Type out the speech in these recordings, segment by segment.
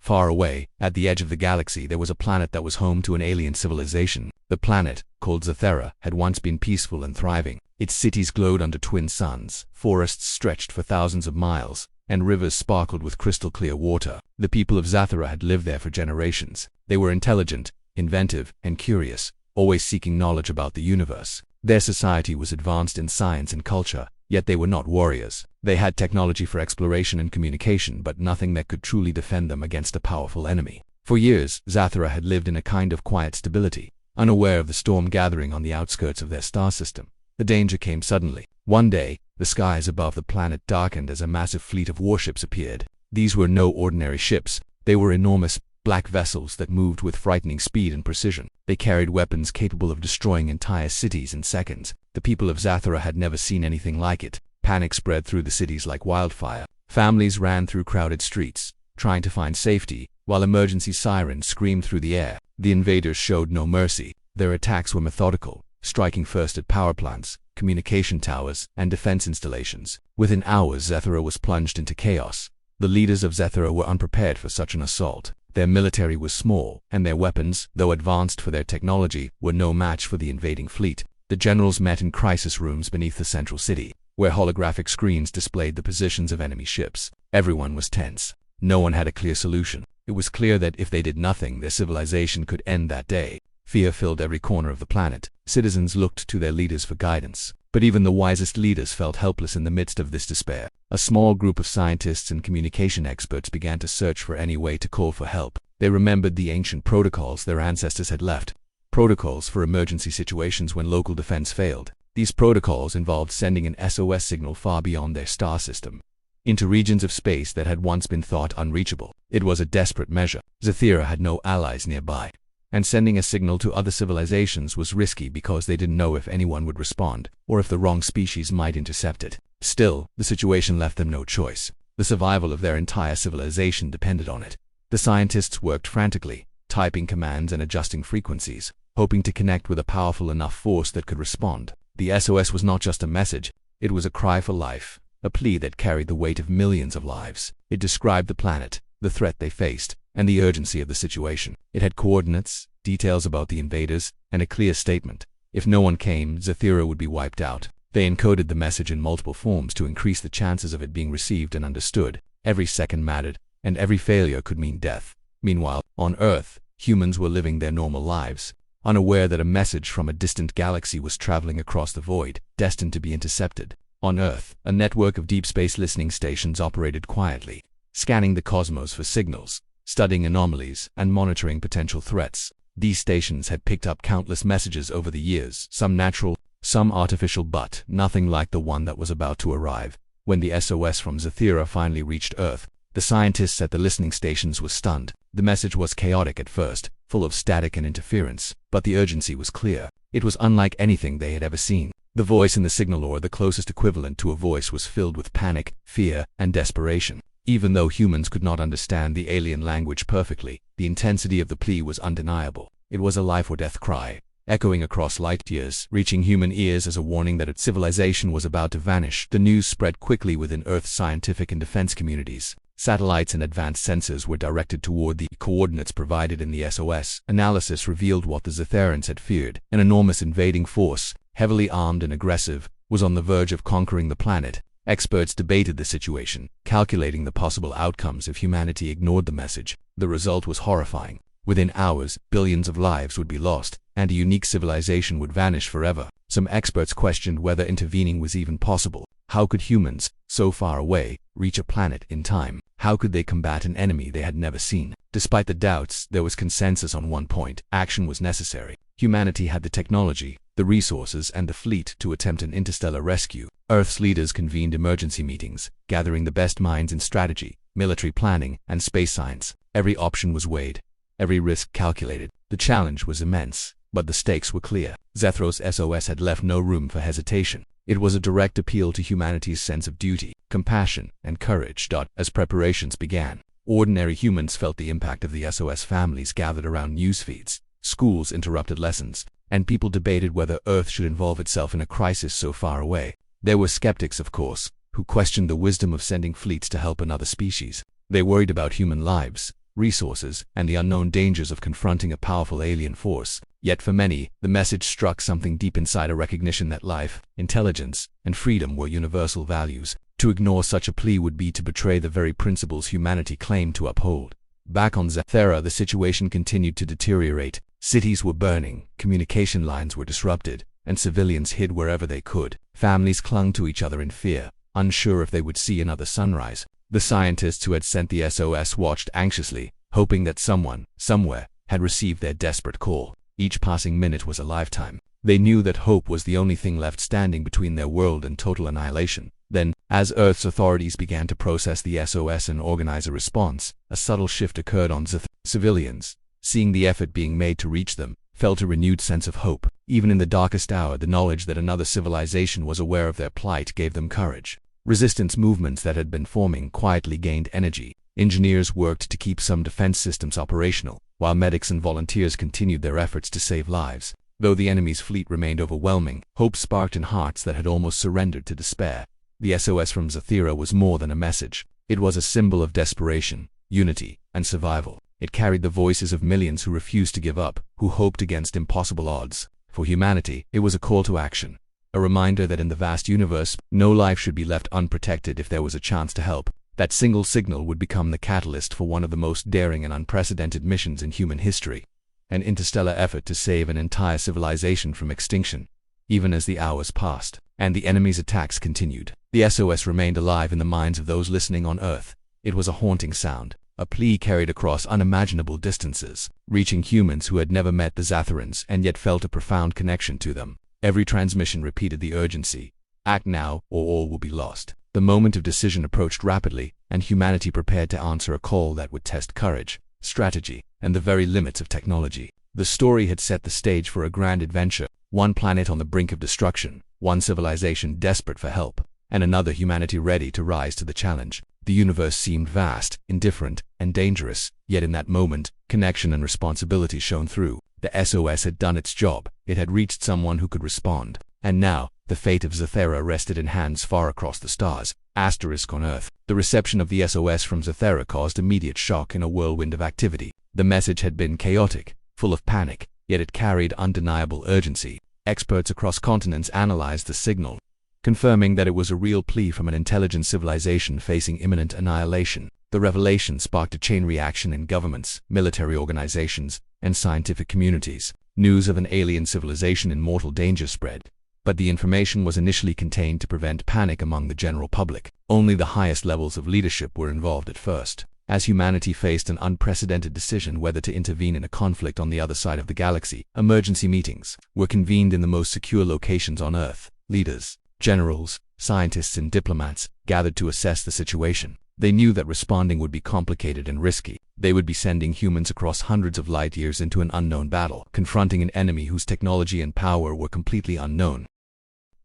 Far away, at the edge of the galaxy, there was a planet that was home to an alien civilization. The planet, called Zathra, had once been peaceful and thriving. Its cities glowed under twin suns, forests stretched for thousands of miles, and rivers sparkled with crystal-clear water. The people of Zathra had lived there for generations. They were intelligent, inventive, and curious, always seeking knowledge about the universe. Their society was advanced in science and culture, yet they were not warriors. They had technology for exploration and communication, but nothing that could truly defend them against a powerful enemy. For years, Zathra had lived in a kind of quiet stability, unaware of the storm gathering on the outskirts of their star system. The danger came suddenly. One day, the skies above the planet darkened as a massive fleet of warships appeared. These were no ordinary ships. They were enormous, black vessels that moved with frightening speed and precision. They carried weapons capable of destroying entire cities in seconds. The people of Zathra had never seen anything like it. Panic spread through the cities like wildfire. Families ran through crowded streets, trying to find safety, while emergency sirens screamed through the air. The invaders showed no mercy. Their attacks were methodical, striking first at power plants, communication towers, and defense installations. Within hours, Zathra was plunged into chaos. The leaders of Zathra were unprepared for such an assault. Their military was small, and their weapons, though advanced for their technology, were no match for the invading fleet. The generals met in crisis rooms beneath the central city, where holographic screens displayed the positions of enemy ships. Everyone was tense. No one had a clear solution. It was clear that if they did nothing, their civilization could end that day. Fear filled every corner of the planet. Citizens looked to their leaders for guidance. But even the wisest leaders felt helpless in the midst of this despair. A small group of scientists and communication experts began to search for any way to call for help. They remembered the ancient protocols their ancestors had left. Protocols for emergency situations when local defense failed. These protocols involved sending an SOS signal far beyond their star system, into regions of space that had once been thought unreachable. It was a desperate measure. Zathra had no allies nearby, and sending a signal to other civilizations was risky because they didn't know if anyone would respond, or if the wrong species might intercept it. Still, the situation left them no choice. The survival of their entire civilization depended on it. The scientists worked frantically, typing commands and adjusting frequencies, hoping to connect with a powerful enough force that could respond. The SOS was not just a message, it was a cry for life, a plea that carried the weight of millions of lives. It described the planet, the threat they faced, and the urgency of the situation. It had coordinates, details about the invaders, and a clear statement. If no one came, Zathra would be wiped out. They encoded the message in multiple forms to increase the chances of it being received and understood. Every second mattered, and every failure could mean death. Meanwhile, on Earth, humans were living their normal lives, unaware that a message from a distant galaxy was traveling across the void, destined to be intercepted. On Earth, a network of deep space listening stations operated quietly, scanning the cosmos for signals, studying anomalies, and monitoring potential threats. These stations had picked up countless messages over the years, some natural, some artificial, but nothing like the one that was about to arrive. When the SOS from Zathra finally reached Earth, the scientists at the listening stations were stunned. The message was chaotic at first, full of static and interference, but the urgency was clear. It was unlike anything they had ever seen. The voice in the signal, or the closest equivalent to a voice, was filled with panic, fear, and desperation. Even though humans could not understand the alien language perfectly, the intensity of the plea was undeniable. It was a life-or-death cry, echoing across light years, reaching human ears as a warning that its civilization was about to vanish. The news spread quickly within Earth's scientific and defense communities. Satellites and advanced sensors were directed toward the coordinates provided in the SOS. Analysis revealed what the Zathrans had feared. An enormous invading force, heavily armed and aggressive, was on the verge of conquering the planet. Experts debated the situation, calculating the possible outcomes if humanity ignored the message. The result was horrifying. Within hours, billions of lives would be lost, and a unique civilization would vanish forever. Some experts questioned whether intervening was even possible. How could humans, so far away, reach a planet in time? How could they combat an enemy they had never seen? Despite the doubts, there was consensus on one point: action was necessary. Humanity had the technology, the resources, and the fleet to attempt an interstellar rescue. Earth's leaders convened emergency meetings, gathering the best minds in strategy, military planning, and space science. Every option was weighed, every risk calculated. The challenge was immense, but the stakes were clear. Zathra's SOS had left no room for hesitation. It was a direct appeal to humanity's sense of duty, compassion, and courage. As preparations began, ordinary humans felt the impact of the SOS. Families gathered around news feeds, schools interrupted lessons, and people debated whether Earth should involve itself in a crisis so far away. There were skeptics, of course, who questioned the wisdom of sending fleets to help another species. They worried about human lives, resources, and the unknown dangers of confronting a powerful alien force. Yet for many, the message struck something deep inside, a recognition that life, intelligence, and freedom were universal values. To ignore such a plea would be to betray the very principles humanity claimed to uphold. Back on Zathra, the situation continued to deteriorate. Cities were burning, communication lines were disrupted, and civilians hid wherever they could. Families clung to each other in fear, unsure if they would see another sunrise. The scientists who had sent the SOS watched anxiously, hoping that someone, somewhere, had received their desperate call. Each passing minute was a lifetime. They knew that hope was the only thing left standing between their world and total annihilation. Then, as Earth's authorities began to process the SOS and organize a response, a subtle shift occurred on Zathra. Civilians, seeing the effort being made to reach them, felt a renewed sense of hope. Even in the darkest hour, the knowledge that another civilization was aware of their plight gave them courage. Resistance movements that had been forming quietly gained energy. Engineers worked to keep some defense systems operational, while medics and volunteers continued their efforts to save lives. Though the enemy's fleet remained overwhelming, hope sparked in hearts that had almost surrendered to despair. The SOS from Zathra was more than a message. It was a symbol of desperation, unity, and survival. It carried the voices of millions who refused to give up, who hoped against impossible odds. For humanity, it was a call to action. A reminder that in the vast universe, no life should be left unprotected if there was a chance to help. That single signal would become the catalyst for one of the most daring and unprecedented missions in human history. An interstellar effort to save an entire civilization from extinction. Even as the hours passed, and the enemy's attacks continued, the SOS remained alive in the minds of those listening on Earth. It was a haunting sound, a plea carried across unimaginable distances, reaching humans who had never met the Zathrans and yet felt a profound connection to them. Every transmission repeated the urgency: act now, or all will be lost. The moment of decision approached rapidly, and humanity prepared to answer a call that would test courage, strategy, and the very limits of technology. The story had set the stage for a grand adventure, one planet on the brink of destruction, one civilization desperate for help, and another humanity ready to rise to the challenge. The universe seemed vast, indifferent, and dangerous, yet in that moment, connection and responsibility shone through. The SOS had done its job. It had reached someone who could respond. And now, the fate of Zathra rested in hands far across the stars. Asterisk on Earth. The reception of the SOS from Zathra caused immediate shock in a whirlwind of activity. The message had been chaotic, full of panic, yet it carried undeniable urgency. Experts across continents analyzed the signal, confirming that it was a real plea from an intelligent civilization facing imminent annihilation. The revelation sparked a chain reaction in governments, military organizations, and scientific communities. News of an alien civilization in mortal danger spread, but the information was initially contained to prevent panic among the general public. Only the highest levels of leadership were involved at first. As humanity faced an unprecedented decision whether to intervene in a conflict on the other side of the galaxy, emergency meetings were convened in the most secure locations on Earth. Leaders, generals, scientists, and diplomats gathered to assess the situation. They knew that responding would be complicated and risky. They would be sending humans across hundreds of light years into an unknown battle, confronting an enemy whose technology and power were completely unknown.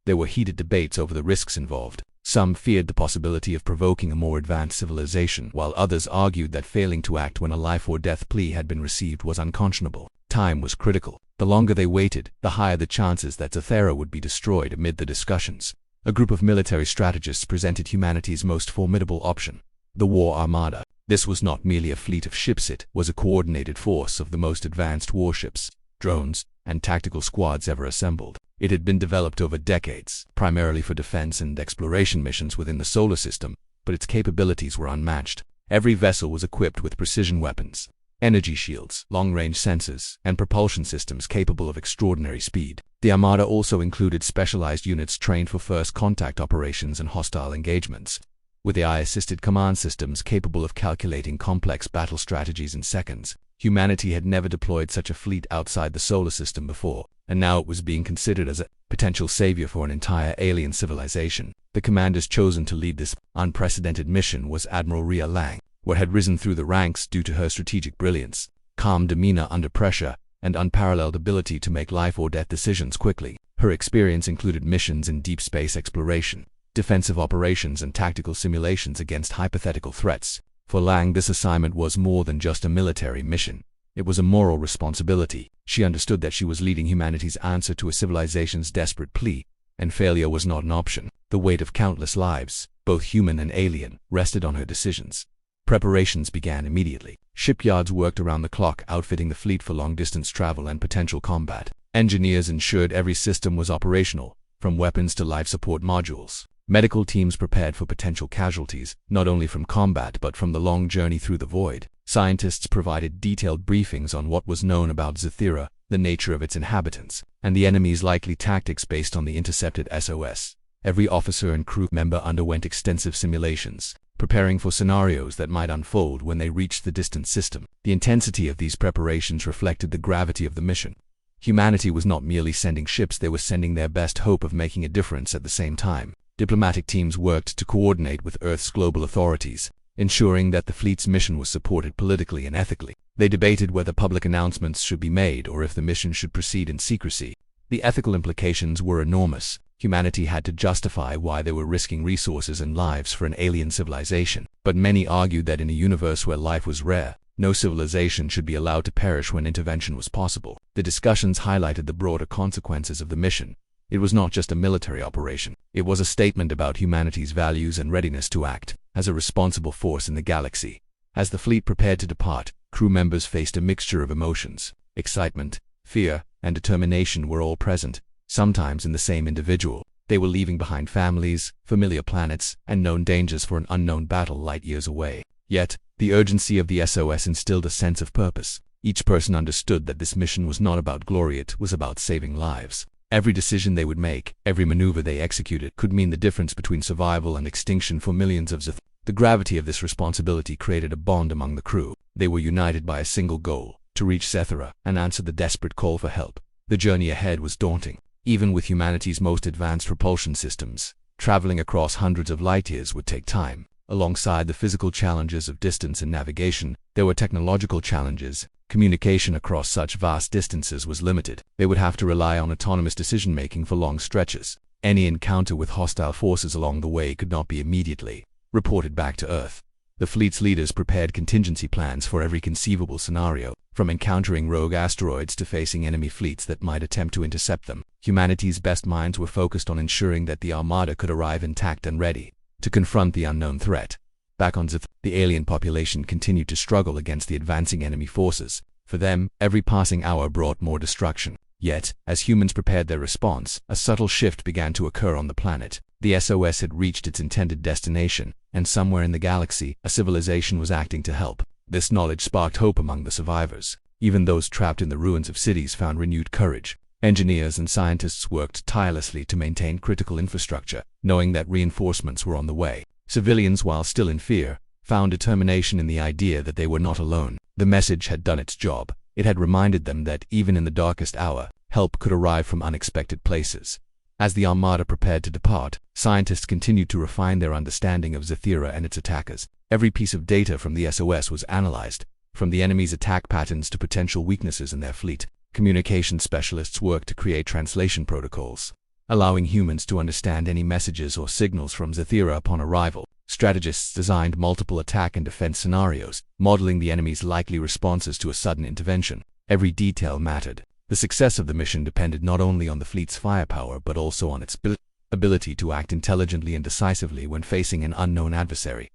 There were heated debates over the risks involved. Some feared the possibility of provoking a more advanced civilization, while others argued that failing to act when a life-or-death plea had been received was unconscionable. Time was critical. The longer they waited, the higher the chances that Zathra would be destroyed. Amid the discussions, a group of military strategists presented humanity's most formidable option: the War Armada. This was not merely a fleet of ships, it was a coordinated force of the most advanced warships, drones, and tactical squads ever assembled. It had been developed over decades, primarily for defense and exploration missions within the solar system, but its capabilities were unmatched. Every vessel was equipped with precision weapons, energy shields, long-range sensors, and propulsion systems capable of extraordinary speed. The Armada also included specialized units trained for first-contact operations and hostile engagements, with AI-assisted command systems capable of calculating complex battle strategies in seconds. Humanity had never deployed such a fleet outside the solar system before, and now it was being considered as a potential savior for an entire alien civilization. The commanders chosen to lead this unprecedented mission was Admiral Ria Lang, who had risen through the ranks due to her strategic brilliance, calm demeanor under pressure, and unparalleled ability to make life-or-death decisions quickly. Her experience included missions in deep space exploration, defensive operations, and tactical simulations against hypothetical threats. For Lang, this assignment was more than just a military mission. It was a moral responsibility. She understood that she was leading humanity's answer to a civilization's desperate plea, and failure was not an option. The weight of countless lives, both human and alien, rested on her decisions. Preparations began immediately. Shipyards worked around the clock, outfitting the fleet for long-distance travel and potential combat. Engineers ensured every system was operational, from weapons to life support modules. Medical teams prepared for potential casualties, not only from combat but from the long journey through the void. Scientists provided detailed briefings on what was known about Zathra, the nature of its inhabitants, and the enemy's likely tactics based on the intercepted SOS. Every officer and crew member underwent extensive simulations, preparing for scenarios that might unfold when they reached the distant system. The intensity of these preparations reflected the gravity of the mission. Humanity was not merely sending ships, they were sending their best hope of making a difference at the same time. Diplomatic teams worked to coordinate with Earth's global authorities, ensuring that the fleet's mission was supported politically and ethically. They debated whether public announcements should be made or if the mission should proceed in secrecy. The ethical implications were enormous. Humanity had to justify why they were risking resources and lives for an alien civilization. But many argued that in a universe where life was rare, no civilization should be allowed to perish when intervention was possible. The discussions highlighted the broader consequences of the mission. It was not just a military operation. It was a statement about humanity's values and readiness to act as a responsible force in the galaxy. As the fleet prepared to depart, crew members faced a mixture of emotions. Excitement, fear, and determination were all present, sometimes in the same individual. They were leaving behind families, familiar planets, and known dangers for an unknown battle light years away. Yet, the urgency of the SOS instilled a sense of purpose. Each person understood that this mission was not about glory, it was about saving lives. Every decision they would make, every maneuver they executed, could mean the difference between survival and extinction for millions of Zathra. The gravity of this responsibility created a bond among the crew. They were united by a single goal: to reach Zathra and answer the desperate call for help. The journey ahead was daunting. Even with humanity's most advanced propulsion systems, traveling across hundreds of light years would take time. Alongside the physical challenges of distance and navigation, there were technological challenges. Communication across such vast distances was limited. They would have to rely on autonomous decision-making for long stretches. Any encounter with hostile forces along the way could not be immediately reported back to Earth. The fleet's leaders prepared contingency plans for every conceivable scenario, from encountering rogue asteroids to facing enemy fleets that might attempt to intercept them. Humanity's best minds were focused on ensuring that the Armada could arrive intact and ready to confront the unknown threat. Back on Zathra, the alien population continued to struggle against the advancing enemy forces. For them, every passing hour brought more destruction. Yet, as humans prepared their response, a subtle shift began to occur on the planet. The SOS had reached its intended destination, and somewhere in the galaxy, a civilization was acting to help. This knowledge sparked hope among the survivors. Even those trapped in the ruins of cities found renewed courage. Engineers and scientists worked tirelessly to maintain critical infrastructure, knowing that reinforcements were on the way. Civilians, while still in fear, found determination in the idea that they were not alone. The message had done its job. It had reminded them that even in the darkest hour, help could arrive from unexpected places. As the Armada prepared to depart, scientists continued to refine their understanding of Zathra and its attackers. Every piece of data from the SOS was analyzed, from the enemy's attack patterns to potential weaknesses in their fleet. Communication specialists worked to create translation protocols, allowing humans to understand any messages or signals from Zathra upon arrival. Strategists designed multiple attack and defense scenarios, modeling the enemy's likely responses to a sudden intervention. Every detail mattered. The success of the mission depended not only on the fleet's firepower but also on its ability to act intelligently and decisively when facing an unknown adversary.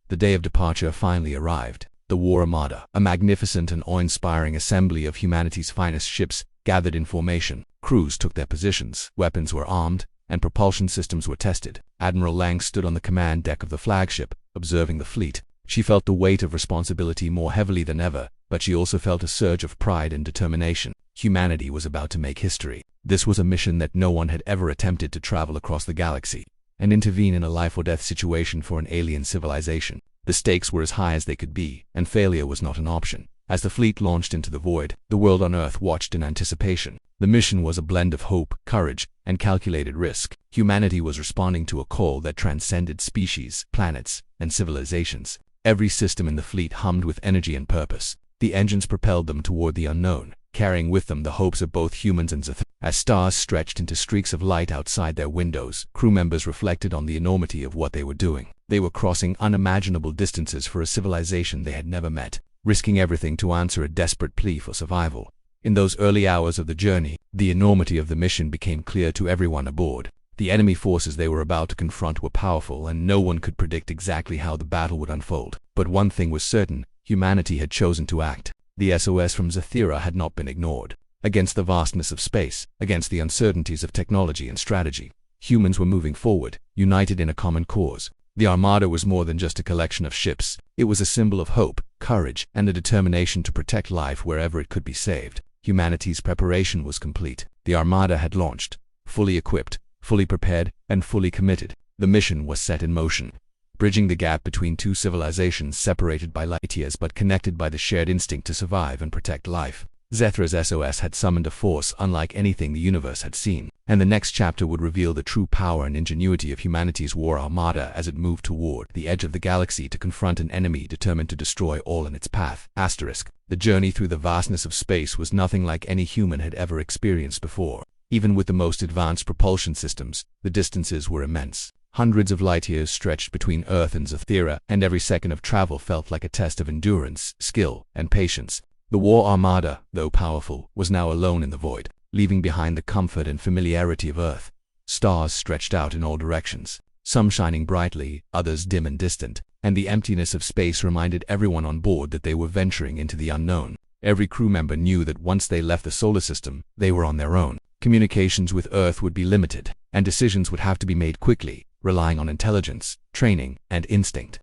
The day of departure finally arrived. The War Armada, a magnificent and awe-inspiring assembly of humanity's finest ships, gathered in formation. Crews took their positions, weapons were armed, and propulsion systems were tested. Admiral Lang stood on the command deck of the flagship, observing the fleet. She felt the weight of responsibility more heavily than ever, but she also felt a surge of pride and determination. Humanity was about to make history. This was a mission that no one had ever attempted: to travel across the galaxy and intervene in a life-or-death situation for an alien civilization. The stakes were as high as they could be, and failure was not an option. As the fleet launched into the void, the world on Earth watched in anticipation. The mission was a blend of hope, courage, and calculated risk. Humanity was responding to a call that transcended species, planets, and civilizations. Every system in the fleet hummed with energy and purpose. The engines propelled them toward the unknown, carrying with them the hopes of both humans and Zathra. As stars stretched into streaks of light outside their windows, crew members reflected on the enormity of what they were doing. They were crossing unimaginable distances for a civilization they had never met, risking everything to answer a desperate plea for survival. In those early hours of the journey, the enormity of the mission became clear to everyone aboard. The enemy forces they were about to confront were powerful, and no one could predict exactly how the battle would unfold. But one thing was certain: humanity had chosen to act. The SOS from Zathra had not been ignored. Against the vastness of space, against the uncertainties of technology and strategy, humans were moving forward, united in a common cause. The Armada was more than just a collection of ships. It was a symbol of hope, courage, and a determination to protect life wherever it could be saved. Humanity's preparation was complete. The Armada had launched, fully equipped, fully prepared, and fully committed. The mission was set in motion, bridging the gap between two civilizations separated by light years but connected by the shared instinct to survive and protect life. Zathra's SOS had summoned a force unlike anything the universe had seen, and the next chapter would reveal the true power and ingenuity of humanity's war armada as it moved toward the edge of the galaxy to confront an enemy determined to destroy all in its path. The journey through the vastness of space was nothing like any human had ever experienced before. Even with the most advanced propulsion systems, the distances were immense. Hundreds of light years stretched between Earth and Zathra, and every second of travel felt like a test of endurance, skill, and patience. The war armada, though powerful, was now alone in the void, leaving behind the comfort and familiarity of Earth. Stars stretched out in all directions, some shining brightly, others dim and distant, and the emptiness of space reminded everyone on board that they were venturing into the unknown. Every crew member knew that once they left the solar system, they were on their own. Communications with Earth would be limited, and decisions would have to be made quickly, relying on intelligence, training, and instinct.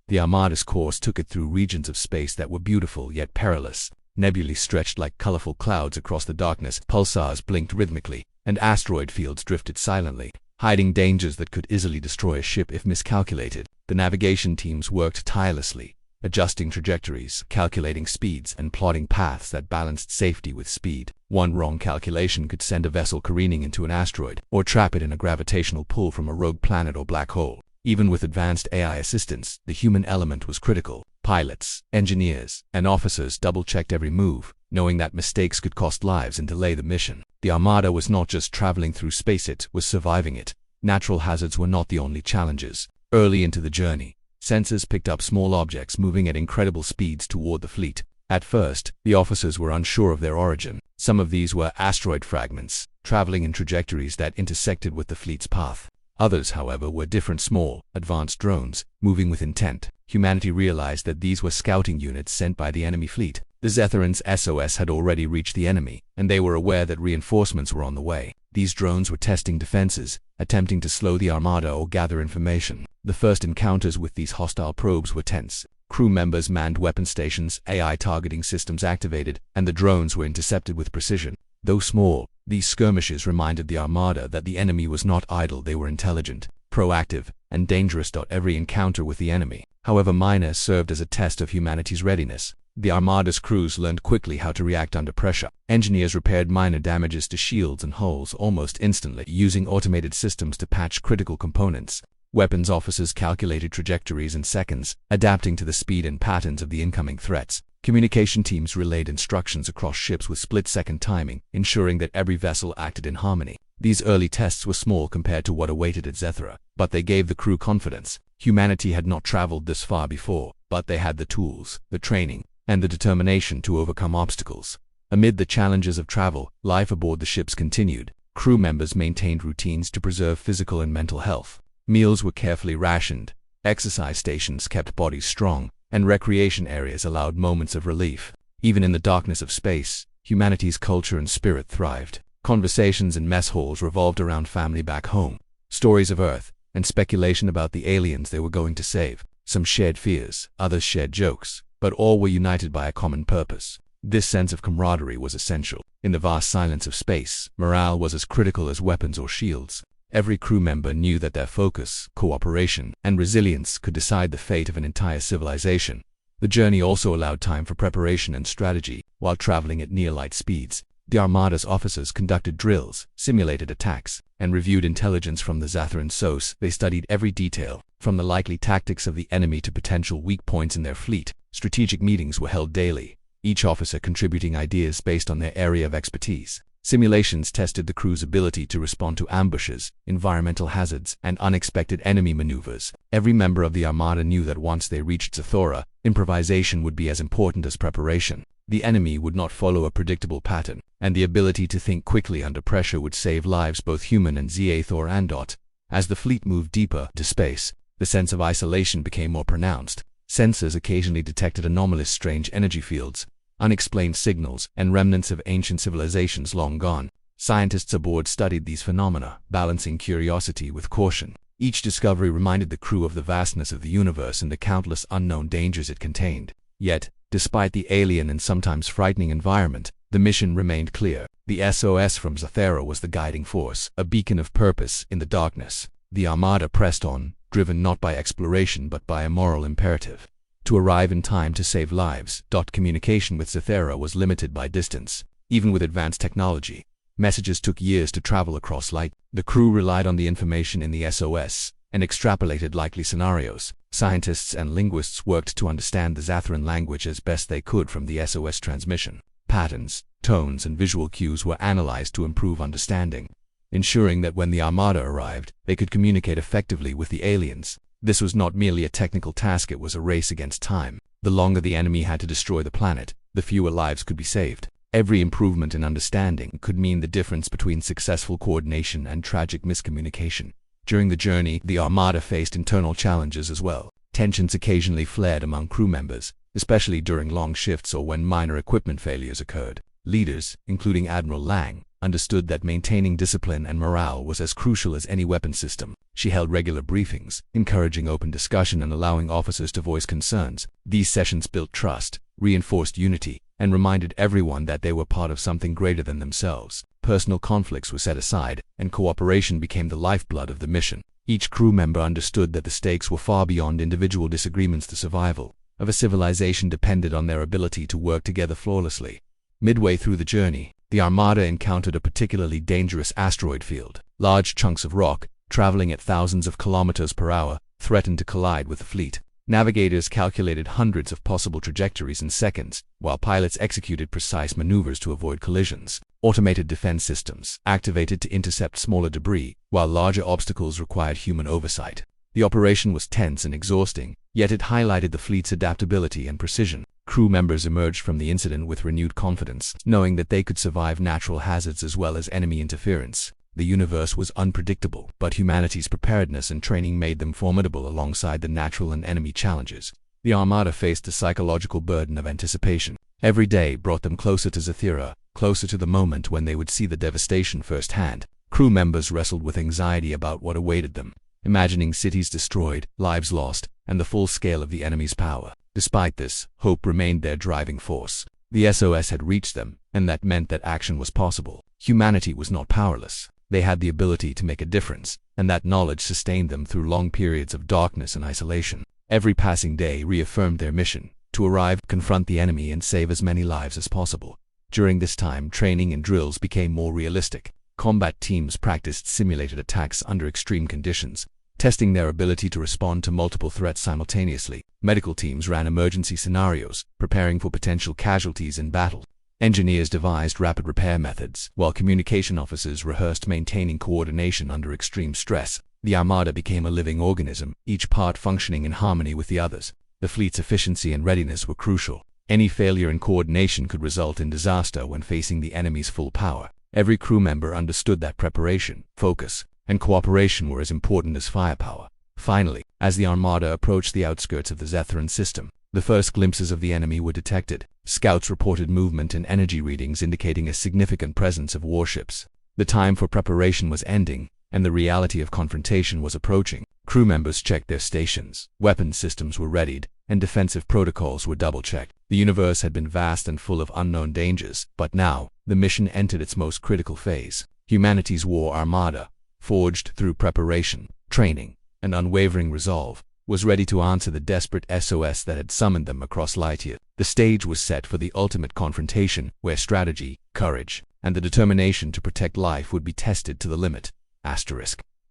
The Armada's course took it through regions of space that were beautiful yet perilous. Nebulae stretched like colorful clouds across the darkness, pulsars blinked rhythmically, and asteroid fields drifted silently, hiding dangers that could easily destroy a ship if miscalculated. The navigation teams worked tirelessly, adjusting trajectories, calculating speeds, and plotting paths that balanced safety with speed. One wrong calculation could send a vessel careening into an asteroid, or trap it in a gravitational pull from a rogue planet or black hole. Even with advanced AI assistance, the human element was critical. Pilots, engineers, and officers double-checked every move, knowing that mistakes could cost lives and delay the mission. The Armada was not just traveling through space, it was surviving it. Natural hazards were not the only challenges. Early into the journey, sensors picked up small objects moving at incredible speeds toward the fleet. At first, the officers were unsure of their origin. Some of these were asteroid fragments, traveling in trajectories that intersected with the fleet's path. Others, however, were different small, advanced drones, moving with intent. Humanity realized that these were scouting units sent by the enemy fleet. The Zathran's SOS had already reached the enemy, and they were aware that reinforcements were on the way. These drones were testing defenses, attempting to slow the Armada or gather information. The first encounters with these hostile probes were tense. Crew members manned weapon stations, AI targeting systems activated, and the drones were intercepted with precision. Though small, these skirmishes reminded the Armada that the enemy was not idle. They were intelligent, proactive, and dangerous. Every encounter with the enemy, however minor, served as a test of humanity's readiness. The Armada's crews learned quickly how to react under pressure. Engineers repaired minor damages to shields and hulls almost instantly, using automated systems to patch critical components. Weapons officers calculated trajectories in seconds, adapting to the speed and patterns of the incoming threats. Communication teams relayed instructions across ships with split-second timing, ensuring that every vessel acted in harmony. These early tests were small compared to what awaited at Zathra, but they gave the crew confidence. Humanity had not traveled this far before, but they had the tools, the training, and the determination to overcome obstacles. Amid the challenges of travel, life aboard the ships continued. Crew members maintained routines to preserve physical and mental health. Meals were carefully rationed, exercise stations kept bodies strong, and recreation areas allowed moments of relief. Even in the darkness of space, humanity's culture and spirit thrived. Conversations in mess halls revolved around family back home, stories of Earth, and speculation about the aliens they were going to save. Some shared fears, others shared jokes, but all were united by a common purpose. This sense of camaraderie was essential. In the vast silence of space, morale was as critical as weapons or shields. Every crew member knew that their focus, cooperation, and resilience could decide the fate of an entire civilization. The journey also allowed time for preparation and strategy. While traveling at near-light speeds, the Armada's officers conducted drills, simulated attacks, and reviewed intelligence from the Zathran SOS. They studied every detail, from the likely tactics of the enemy to potential weak points in their fleet. Strategic meetings were held daily, each officer contributing ideas based on their area of expertise. Simulations tested the crew's ability to respond to ambushes, environmental hazards, and unexpected enemy maneuvers. Every member of the Armada knew that once they reached Zathra, improvisation would be as important as preparation. The enemy would not follow a predictable pattern, and the ability to think quickly under pressure would save lives, both human and Zathra. As the fleet moved deeper into space, the sense of isolation became more pronounced. Sensors occasionally detected anomalous strange energy fields, unexplained signals, and remnants of ancient civilizations long gone. Scientists aboard studied these phenomena, balancing curiosity with caution. Each discovery reminded the crew of the vastness of the universe and the countless unknown dangers it contained. Yet, despite the alien and sometimes frightening environment, the mission remained clear. The SOS from Zathra was the guiding force, a beacon of purpose in the darkness. The Armada pressed on, driven not by exploration but by a moral imperative. To arrive in time to save lives. Communication with Zathra was limited by distance. Even with advanced technology, messages took years to travel across light. The crew relied on the information in the SOS and extrapolated likely scenarios. Scientists and linguists worked to understand the Zathran language as best they could from the SOS transmission. Patterns, tones, and visual cues were analyzed to improve understanding, ensuring that when the Armada arrived, they could communicate effectively with the aliens. This was not merely a technical task, it was a race against time. The longer the enemy had to destroy the planet, the fewer lives could be saved. Every improvement in understanding could mean the difference between successful coordination and tragic miscommunication. During the journey, the Armada faced internal challenges as well. Tensions occasionally flared among crew members, especially during long shifts or when minor equipment failures occurred. Leaders, including Admiral Lang, understood that maintaining discipline and morale was as crucial as any weapon system. She held regular briefings, encouraging open discussion and allowing officers to voice concerns. These sessions built trust, reinforced unity, and reminded everyone that they were part of something greater than themselves. Personal conflicts were set aside, and cooperation became the lifeblood of the mission. Each crew member understood that the stakes were far beyond individual disagreements. The survival of a civilization depended on their ability to work together flawlessly. Midway through the journey, the Armada encountered a particularly dangerous asteroid field. Large chunks of rock, traveling at thousands of kilometers per hour, threatened to collide with the fleet. Navigators calculated hundreds of possible trajectories in seconds, while pilots executed precise maneuvers to avoid collisions. Automated defense systems activated to intercept smaller debris, while larger obstacles required human oversight. The operation was tense and exhausting, yet it highlighted the fleet's adaptability and precision. Crew members emerged from the incident with renewed confidence, knowing that they could survive natural hazards as well as enemy interference. The universe was unpredictable, but humanity's preparedness and training made them formidable alongside the natural and enemy challenges. The Armada faced the psychological burden of anticipation. Every day brought them closer to Zathra, closer to the moment when they would see the devastation firsthand. Crew members wrestled with anxiety about what awaited them, imagining cities destroyed, lives lost, and the full scale of the enemy's power. Despite this, hope remained their driving force. The SOS had reached them, and that meant that action was possible. Humanity was not powerless. They had the ability to make a difference, and that knowledge sustained them through long periods of darkness and isolation. Every passing day reaffirmed their mission: to arrive, confront the enemy, and save as many lives as possible. During this time, training and drills became more realistic. Combat teams practiced simulated attacks under extreme conditions, testing their ability to respond to multiple threats simultaneously. Medical teams ran emergency scenarios, preparing for potential casualties in battle. Engineers devised rapid repair methods, while communication officers rehearsed maintaining coordination under extreme stress. The Armada became a living organism, each part functioning in harmony with the others. The fleet's efficiency and readiness were crucial. Any failure in coordination could result in disaster when facing the enemy's full power. Every crew member understood that preparation, focus, and cooperation were as important as firepower. Finally, as the Armada approached the outskirts of the Zathran system, the first glimpses of the enemy were detected. Scouts reported movement and energy readings indicating a significant presence of warships. The time for preparation was ending, and the reality of confrontation was approaching. Crew members checked their stations, weapons systems were readied, and defensive protocols were double-checked. The universe had been vast and full of unknown dangers, but now, the mission entered its most critical phase. Humanity's war armada, forged through preparation, training, and unwavering resolve, was ready to answer the desperate SOS that had summoned them across light years. The stage was set for the ultimate confrontation, where strategy, courage, and the determination to protect life would be tested to the limit.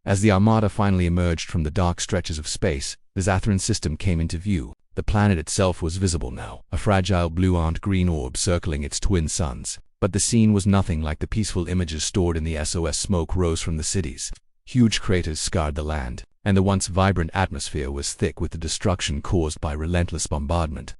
As the Armada finally emerged from the dark stretches of space, the Zathran system came into view. The planet itself was visible now, a fragile blue-green orb circling its twin suns. But the scene was nothing like the peaceful images stored in the SOS. Smoke rose from the cities. Huge craters scarred the land, and the once vibrant atmosphere was thick with the destruction caused by relentless bombardment.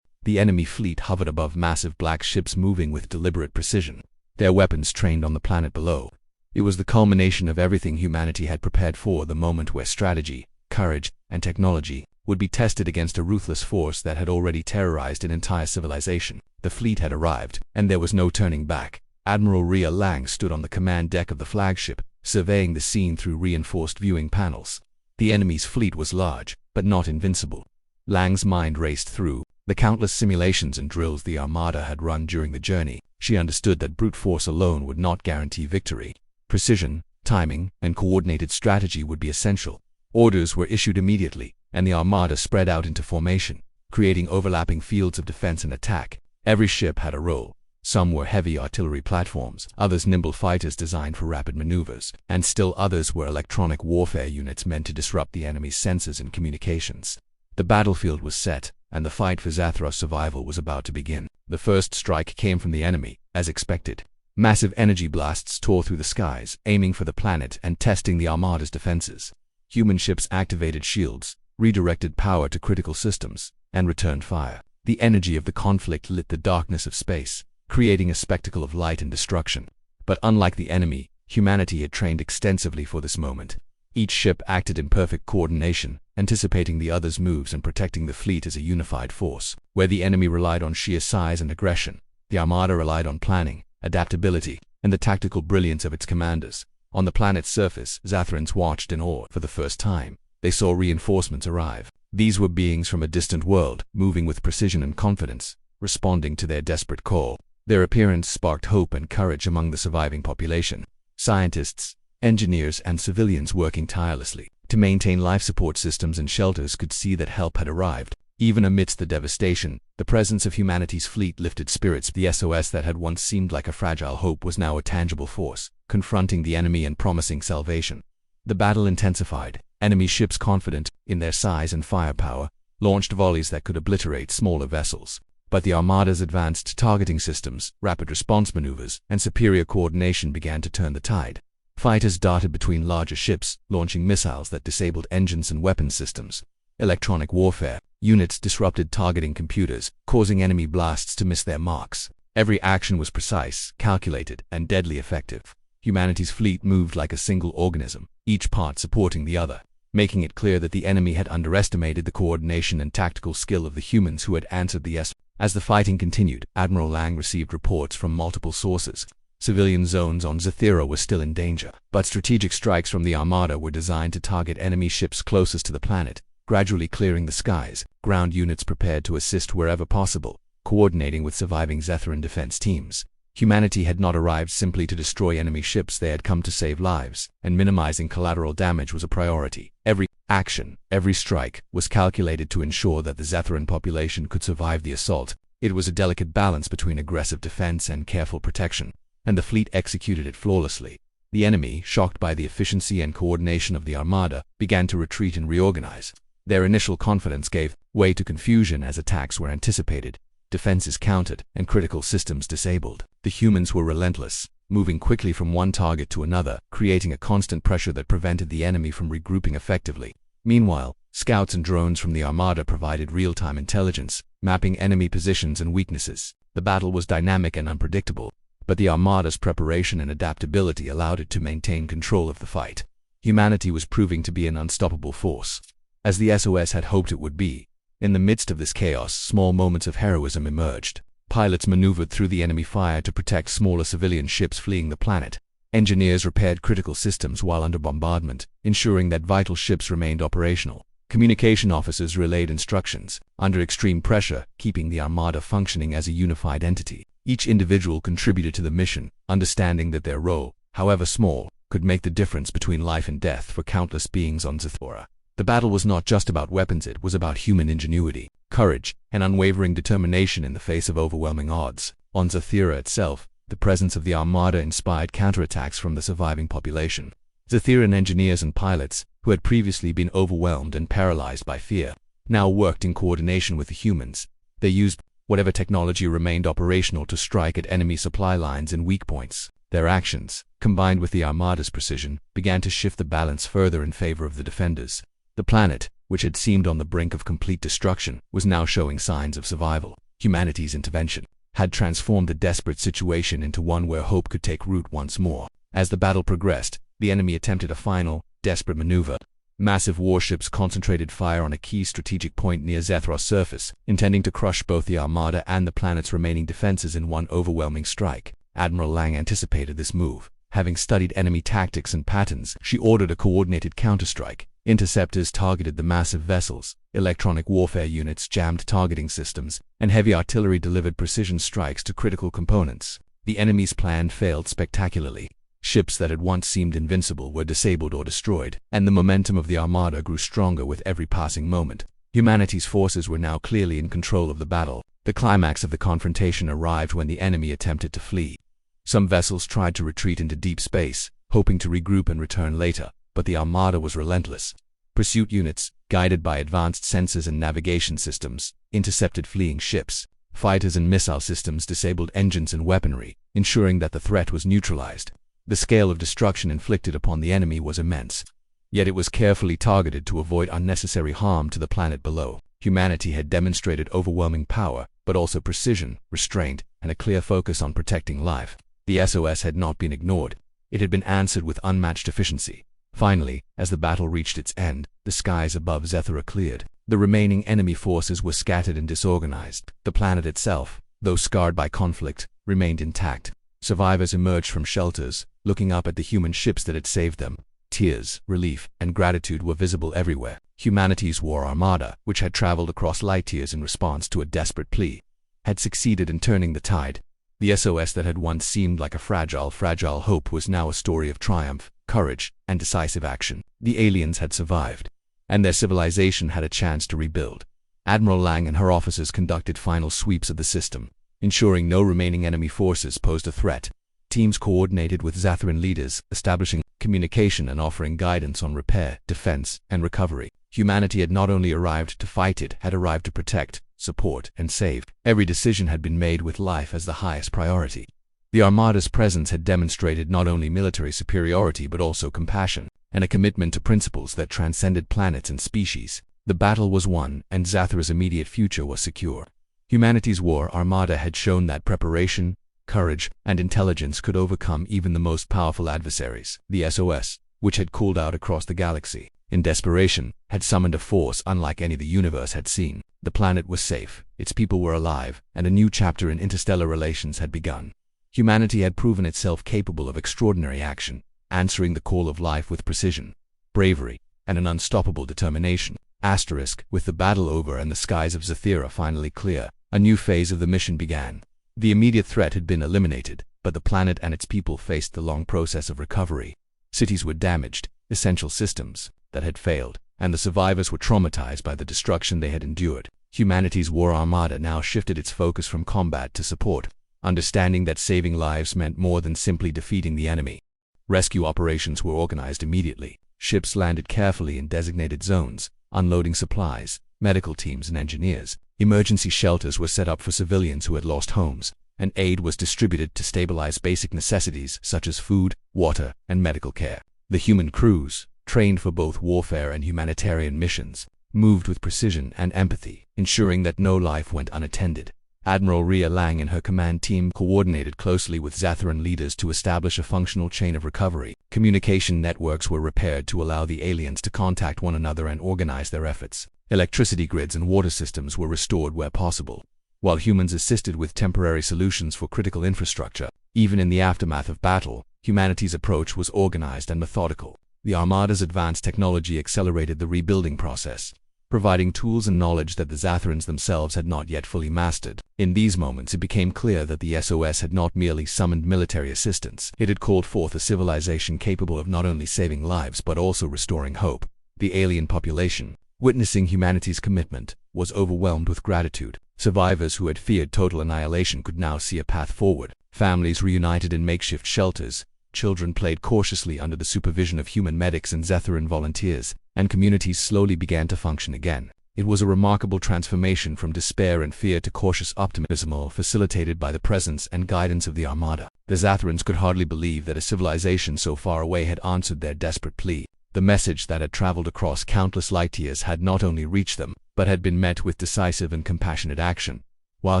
The enemy fleet hovered above massive black ships moving with deliberate precision, their weapons trained on the planet below. It was the culmination of everything humanity had prepared for, the moment where strategy, courage, and technology would be tested against a ruthless force that had already terrorized an entire civilization. The fleet had arrived, and there was no turning back. Admiral Ria Lang stood on the command deck of the flagship, surveying the scene through reinforced viewing panels. The enemy's fleet was large, but not invincible. Lang's mind raced through the countless simulations and drills the Armada had run during the journey. She understood that brute force alone would not guarantee victory. Precision, timing, and coordinated strategy would be essential. Orders were issued immediately, and the Armada spread out into formation, creating overlapping fields of defense and attack. Every ship had a role. Some were heavy artillery platforms, others nimble fighters designed for rapid maneuvers, and still others were electronic warfare units meant to disrupt the enemy's sensors and communications. The battlefield was set, and the fight for Zathra's survival was about to begin. The first strike came from the enemy, as expected. Massive energy blasts tore through the skies, aiming for the planet and testing the Armada's defenses. Human ships activated shields, redirected power to critical systems, and returned fire. The energy of the conflict lit the darkness of space, creating a spectacle of light and destruction. But unlike the enemy, humanity had trained extensively for this moment. Each ship acted in perfect coordination, anticipating the other's moves and protecting the fleet as a unified force. Where the enemy relied on sheer size and aggression, the Armada relied on planning, adaptability, and the tactical brilliance of its commanders. On the planet's surface, Zathrans watched in awe. For the first time, they saw reinforcements arrive. These were beings from a distant world, moving with precision and confidence, responding to their desperate call. Their appearance sparked hope and courage among the surviving population. Scientists, engineers, and civilians working tirelessly to maintain life support systems and shelters could see that help had arrived. Even amidst the devastation, the presence of humanity's fleet lifted spirits. The SOS that had once seemed like a fragile hope was now a tangible force, confronting the enemy and promising salvation. The battle intensified. Enemy ships, confident in their size and firepower, launched volleys that could obliterate smaller vessels. But the Armada's advanced targeting systems, rapid response maneuvers, and superior coordination began to turn the tide. Fighters darted between larger ships, launching missiles that disabled engines and weapons systems. Electronic warfare units disrupted targeting computers, causing enemy blasts to miss their marks. Every action was precise, calculated, and deadly effective. Humanity's fleet moved like a single organism, each part supporting the other, making it clear that the enemy had underestimated the coordination and tactical skill of the humans who had answered the SOS. As the fighting continued, Admiral Lang received reports from multiple sources. Civilian zones on Zathra were still in danger, but strategic strikes from the Armada were designed to target enemy ships closest to the planet, gradually clearing the skies. Ground units prepared to assist wherever possible, coordinating with surviving Zathran defense teams. Humanity had not arrived simply to destroy enemy ships, they had come to save lives, and minimizing collateral damage was a priority. Every action, every strike, was calculated to ensure that the Zathran population could survive the assault. It was a delicate balance between aggressive defense and careful protection, and the fleet executed it flawlessly. The enemy, shocked by the efficiency and coordination of the Armada, began to retreat and reorganize. Their initial confidence gave way to confusion as attacks were anticipated, defenses countered, and critical systems disabled. The humans were relentless, moving quickly from one target to another, creating a constant pressure that prevented the enemy from regrouping effectively. Meanwhile, scouts and drones from the Armada provided real-time intelligence, mapping enemy positions and weaknesses. The battle was dynamic and unpredictable, but the Armada's preparation and adaptability allowed it to maintain control of the fight. Humanity was proving to be an unstoppable force, as the SOS had hoped it would be. In the midst of this chaos, small moments of heroism emerged. Pilots maneuvered through the enemy fire to protect smaller civilian ships fleeing the planet. Engineers repaired critical systems while under bombardment, ensuring that vital ships remained operational. Communication officers relayed instructions, under extreme pressure, keeping the Armada functioning as a unified entity. Each individual contributed to the mission, understanding that their role, however small, could make the difference between life and death for countless beings on Zathra. The battle was not just about weapons, it was about human ingenuity, courage, and unwavering determination in the face of overwhelming odds. On Zathra itself, the presence of the Armada inspired counterattacks from the surviving population. Zathran engineers and pilots, who had previously been overwhelmed and paralyzed by fear, now worked in coordination with the humans. They used whatever technology remained operational to strike at enemy supply lines and weak points. Their actions, combined with the Armada's precision, began to shift the balance further in favor of the defenders. The planet, which had seemed on the brink of complete destruction, was now showing signs of survival. Humanity's intervention had transformed the desperate situation into one where hope could take root once more. As the battle progressed, the enemy attempted a final, desperate maneuver. Massive warships concentrated fire on a key strategic point near Zathra's surface, intending to crush both the Armada and the planet's remaining defenses in one overwhelming strike. Admiral Lang anticipated this move. Having studied enemy tactics and patterns, she ordered a coordinated counterstrike. Interceptors targeted the massive vessels, electronic warfare units jammed targeting systems, and heavy artillery delivered precision strikes to critical components. The enemy's plan failed spectacularly. Ships that had once seemed invincible were disabled or destroyed, and the momentum of the Armada grew stronger with every passing moment. Humanity's forces were now clearly in control of the battle. The climax of the confrontation arrived when the enemy attempted to flee. Some vessels tried to retreat into deep space, hoping to regroup and return later, but the Armada was relentless. Pursuit units, guided by advanced sensors and navigation systems, intercepted fleeing ships. Fighters and missile systems disabled engines and weaponry, ensuring that the threat was neutralized. The scale of destruction inflicted upon the enemy was immense, yet it was carefully targeted to avoid unnecessary harm to the planet below. Humanity had demonstrated overwhelming power, but also precision, restraint, and a clear focus on protecting life. The SOS had not been ignored. It had been answered with unmatched efficiency. Finally, as the battle reached its end, the skies above Zathra cleared. The remaining enemy forces were scattered and disorganized. The planet itself, though scarred by conflict, remained intact. Survivors emerged from shelters, looking up at the human ships that had saved them. Tears, relief, and gratitude were visible everywhere. Humanity's war armada, which had traveled across light years in response to a desperate plea, had succeeded in turning the tide. The SOS that had once seemed like a fragile hope was now a story of triumph, courage, and decisive action. The aliens had survived, and their civilization had a chance to rebuild. Admiral Lang and her officers conducted final sweeps of the system, ensuring no remaining enemy forces posed a threat. Teams coordinated with Zathran leaders, establishing communication and offering guidance on repair, defense, and recovery. Humanity had not only arrived to fight, it had arrived to protect, support, and save. Every decision had been made with life as the highest priority. The Armada's presence had demonstrated not only military superiority but also compassion, and a commitment to principles that transcended planets and species. The battle was won, and Zathra's immediate future was secure. Humanity's war armada had shown that preparation, courage, and intelligence could overcome even the most powerful adversaries. The SOS, which had cooled out across the galaxy, in desperation, had summoned a force unlike any the universe had seen. The planet was safe, its people were alive, and a new chapter in interstellar relations had begun. Humanity had proven itself capable of extraordinary action, answering the call of life with precision, bravery, and an unstoppable determination. With the battle over and the skies of Zathra finally clear, a new phase of the mission began. The immediate threat had been eliminated, but the planet and its people faced the long process of recovery. Cities were damaged, essential systems that had failed, and the survivors were traumatized by the destruction they had endured. Humanity's war armada now shifted its focus from combat to support, understanding that saving lives meant more than simply defeating the enemy. Rescue operations were organized immediately. Ships landed carefully in designated zones, unloading supplies. Medical teams and engineers. Emergency shelters were set up for civilians who had lost homes, and aid was distributed to stabilize basic necessities such as food, water, and medical care. The human crews, trained for both warfare and humanitarian missions, moved with precision and empathy, ensuring that no life went unattended. Admiral Rhea Lang and her command team coordinated closely with Zathran leaders to establish a functional chain of recovery. Communication networks were repaired to allow the aliens to contact one another and organize their efforts. Electricity grids and water systems were restored where possible, while humans assisted with temporary solutions for critical infrastructure. Even in the aftermath of battle, humanity's approach was organized and methodical. The Armada's advanced technology accelerated the rebuilding process, providing tools and knowledge that the Zathrans themselves had not yet fully mastered. In these moments it became clear that the SOS had not merely summoned military assistance. It had called forth a civilization capable of not only saving lives but also restoring hope. The alien population, witnessing humanity's commitment, was overwhelmed with gratitude. Survivors who had feared total annihilation could now see a path forward. Families reunited in makeshift shelters, children played cautiously under the supervision of human medics and Zathran volunteers, and communities slowly began to function again. It was a remarkable transformation from despair and fear to cautious optimism, facilitated by the presence and guidance of the Armada. The Zathrans could hardly believe that a civilization so far away had answered their desperate plea. The message that had traveled across countless light years had not only reached them, but had been met with decisive and compassionate action. While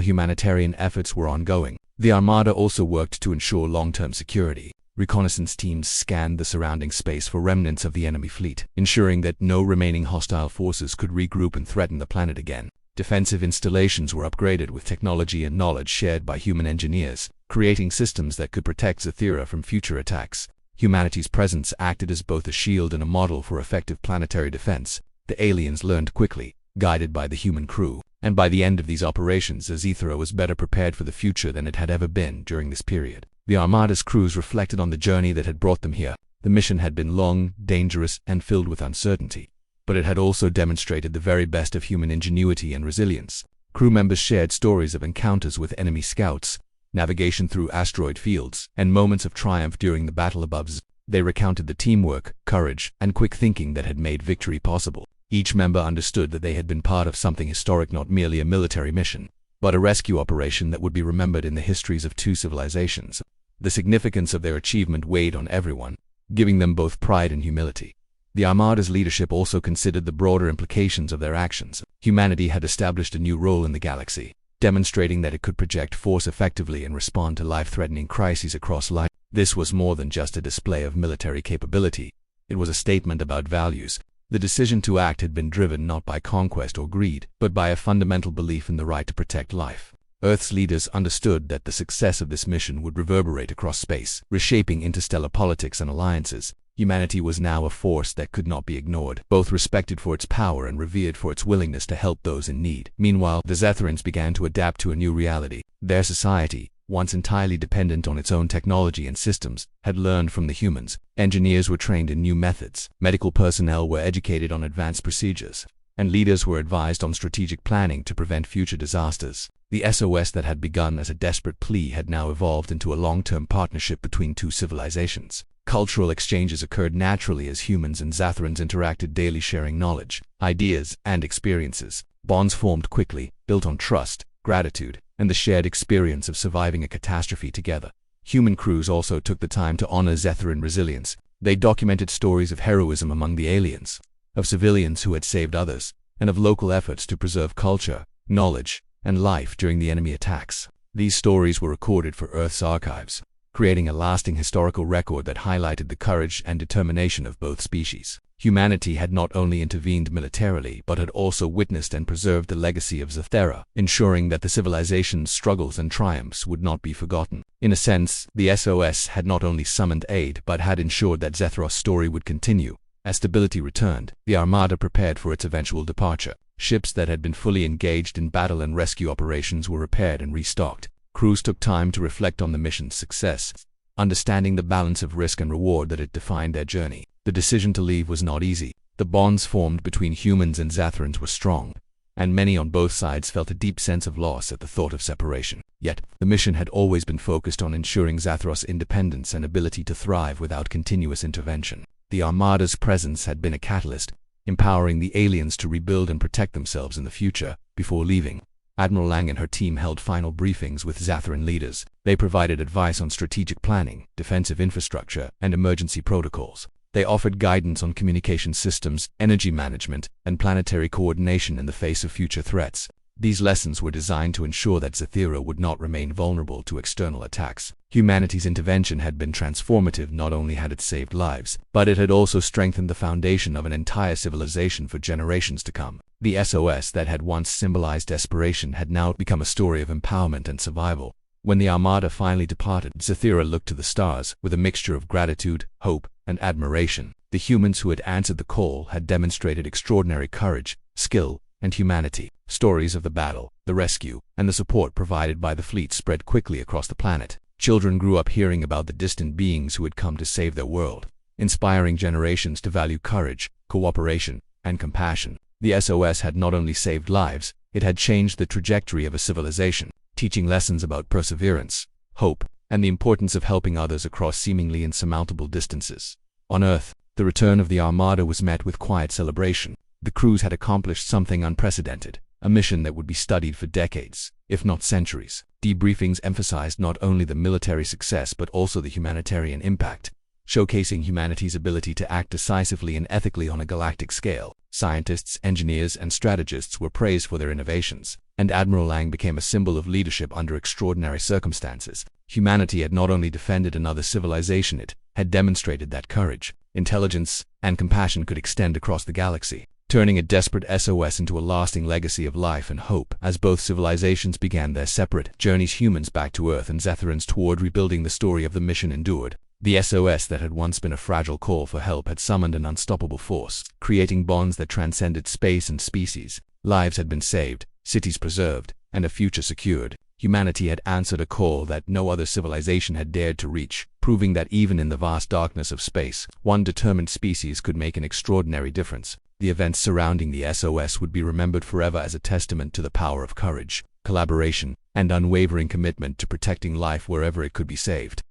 humanitarian efforts were ongoing, the Armada also worked to ensure long-term security. reconnaissance teams scanned the surrounding space for remnants of the enemy fleet, ensuring that no remaining hostile forces could regroup and threaten the planet again. Defensive installations were upgraded with technology and knowledge shared by human engineers, creating systems that could protect Zathra from future attacks. Humanity's presence acted as both a shield and a model for effective planetary defense. The aliens learned quickly, guided by the human crew, and by the end of these operations, Zathra was better prepared for the future than it had ever been during this period. The Armada's crews reflected on the journey that had brought them here. The mission had been long, dangerous, and filled with uncertainty, but it had also demonstrated the very best of human ingenuity and resilience. Crew members shared stories of encounters with enemy scouts, navigation through asteroid fields, and moments of triumph during the battle above. They recounted the teamwork, courage, and quick thinking that had made victory possible. Each member understood that they had been part of something historic, not merely a military mission, but a rescue operation that would be remembered in the histories of two civilizations. The significance of their achievement weighed on everyone, giving them both pride and humility. The Armada's leadership also considered the broader implications of their actions. Humanity had established a new role in the galaxy, demonstrating that it could project force effectively and respond to life-threatening crises across life. This was more than just a display of military capability. It was a statement about values. The decision to act had been driven not by conquest or greed, but by a fundamental belief in the right to protect life. Earth's leaders understood that the success of this mission would reverberate across space, reshaping interstellar politics and alliances. Humanity was now a force that could not be ignored, both respected for its power and revered for its willingness to help those in need. Meanwhile, the Zathrans began to adapt to a new reality. Their society, once entirely dependent on its own technology and systems, had learned from the humans. Engineers were trained in new methods, medical personnel were educated on advanced procedures, and leaders were advised on strategic planning to prevent future disasters. The SOS that had begun as a desperate plea had now evolved into a long-term partnership between two civilizations. Cultural exchanges occurred naturally as humans and Zathrans interacted daily, sharing knowledge, ideas, and experiences. Bonds formed quickly, built on trust, gratitude, and the shared experience of surviving a catastrophe together. Human crews also took the time to honor Zathran resilience. They documented stories of heroism among the aliens, of civilians who had saved others, and of local efforts to preserve culture, knowledge, and life during the enemy attacks. These stories were recorded for Earth's archives, creating a lasting historical record that highlighted the courage and determination of both species. Humanity had not only intervened militarily but had also witnessed and preserved the legacy of Zathra, ensuring that the civilization's struggles and triumphs would not be forgotten. In a sense, the SOS had not only summoned aid but had ensured that Zathra's story would continue. As stability returned, the Armada prepared for its eventual departure. Ships that had been fully engaged in battle and rescue operations were repaired and restocked. Crews took time to reflect on the mission's success, understanding the balance of risk and reward that had defined their journey. The decision to leave was not easy. The bonds formed between humans and Zathrans were strong, and many on both sides felt a deep sense of loss at the thought of separation. Yet, the mission had always been focused on ensuring Zathra's independence and ability to thrive without continuous intervention. The Armada's presence had been a catalyst, empowering the aliens to rebuild and protect themselves in the future. Before leaving, Admiral Lang and her team held final briefings with Zathran leaders. They provided advice on strategic planning, defensive infrastructure, and emergency protocols. They offered guidance on communication systems, energy management, and planetary coordination in the face of future threats. These lessons were designed to ensure that Zathra would not remain vulnerable to external attacks. Humanity's intervention had been transformative. Not only had it saved lives, but it had also strengthened the foundation of an entire civilization for generations to come. The SOS that had once symbolized desperation had now become a story of empowerment and survival. When the Armada finally departed, Zathra looked to the stars with a mixture of gratitude, hope, and admiration. The humans who had answered the call had demonstrated extraordinary courage, skill, and humanity. Stories of the battle, the rescue, and the support provided by the fleet spread quickly across the planet. Children grew up hearing about the distant beings who had come to save their world, inspiring generations to value courage, cooperation, and compassion. The SOS had not only saved lives, it had changed the trajectory of a civilization, teaching lessons about perseverance, hope, and the importance of helping others across seemingly insurmountable distances. On Earth, the return of the Armada was met with quiet celebration. The crews had accomplished something unprecedented, a mission that would be studied for decades, if not centuries. Debriefings emphasized not only the military success but also the humanitarian impact, showcasing humanity's ability to act decisively and ethically on a galactic scale. Scientists, engineers, and strategists were praised for their innovations, and Admiral Lang became a symbol of leadership under extraordinary circumstances. Humanity had not only defended another civilization, it had demonstrated that courage, intelligence, and compassion could extend across the galaxy, turning a desperate SOS into a lasting legacy of life and hope. As both civilizations began their separate journeys, humans back to Earth and Zathrans toward rebuilding, the story of the mission endured. The SOS that had once been a fragile call for help had summoned an unstoppable force, creating bonds that transcended space and species. Lives had been saved, cities preserved, and a future secured. Humanity had answered a call that no other civilization had dared to reach, proving that even in the vast darkness of space, one determined species could make an extraordinary difference. The events surrounding the SOS would be remembered forever as a testament to the power of courage, collaboration, and unwavering commitment to protecting life wherever it could be saved.